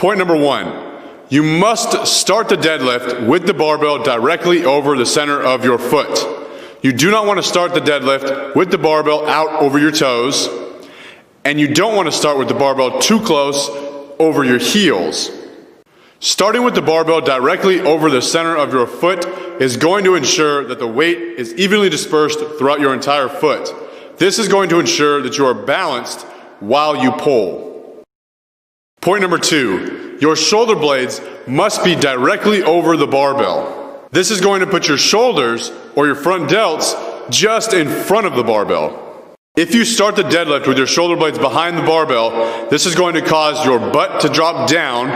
Point number 1. You must start the deadlift with the barbell directly over the center of your foot. You do not want to start the deadlift with the barbell out over your toes, and you don't want to start with the barbell too close over your heels. Starting with the barbell directly over the center of your foot is going to ensure that the weight is evenly dispersed throughout your entire foot. This is going to ensure that you are balanced while you pull. Point number 2, your shoulder blades must be directly over the barbell. This is going to put your shoulders or your front delts just in front of the barbell. If you start the deadlift with your shoulder blades behind the barbell, this is going to cause your butt to drop down,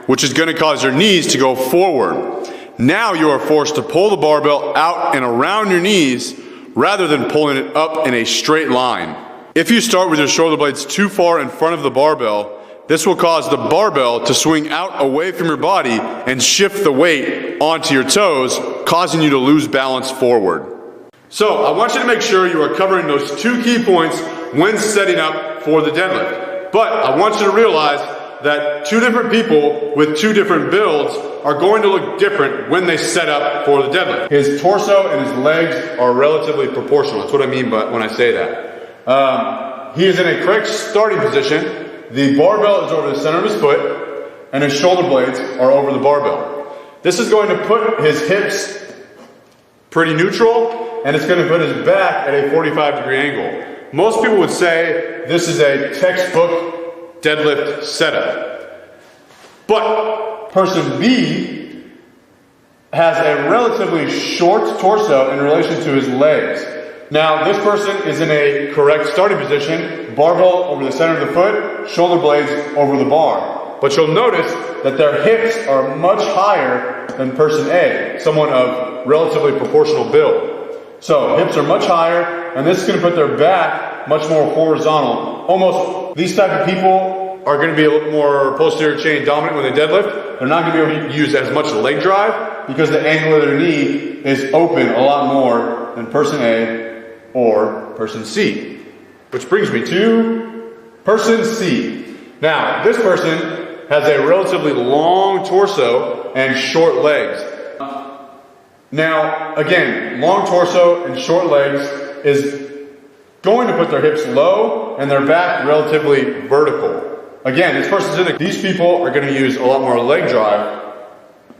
which is going to cause your knees to go forward. Now you are forced to pull the barbell out and around your knees rather than pulling it up in a straight line. If you start with your shoulder blades too far in front of the barbell, this will cause the barbell to swing out away from your body and shift the weight onto your toes, causing you to lose balance forward. So I want you to make sure you are covering those 2 key points when setting up for the deadlift. But I want you to realize that 2 different people with 2 different builds are going to look different when they set up for the deadlift. His torso and his legs are relatively proportional. That's what I mean by when I say that. He is in a correct starting position. The barbell is over the center of his foot, and his shoulder blades are over the barbell. This is going to put his hips pretty neutral, and it's going to put his back at a 45-degree angle. Most people would say this is a textbook deadlift setup. But person B has a relatively short torso in relation to his legs. Now, this person is in a correct starting position, barbell over the center of the foot, shoulder blades over the bar. But you'll notice that their hips are much higher than person A, someone of relatively proportional build. So, hips are much higher, and this is going to put their back much more horizontal. Almost, these type of people are going to be a little more posterior chain dominant when they deadlift. They're not going to be able to use as much leg drive because the angle of their knee is open a lot more than person A or person C. Which brings me to person C. Now, this person has a relatively long torso and short legs. Now, again, long torso and short legs is going to put their hips low and their back relatively vertical. Again, this person's in it. These people are going to use a lot more leg drive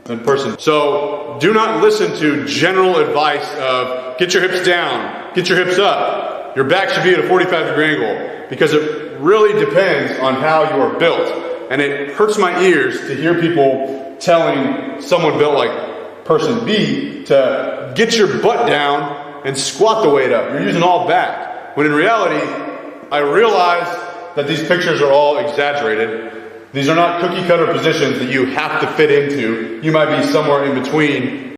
than person. So do not listen to general advice of get your hips down, get your hips up. Your back should be at a 45-degree angle, because it really depends on how you are built. And it hurts my ears to hear people telling someone built like person B to get your butt down and squat the weight up. You're using all back. When in reality, I realize that these pictures are all exaggerated. These are not cookie cutter positions that you have to fit into. You might be somewhere in between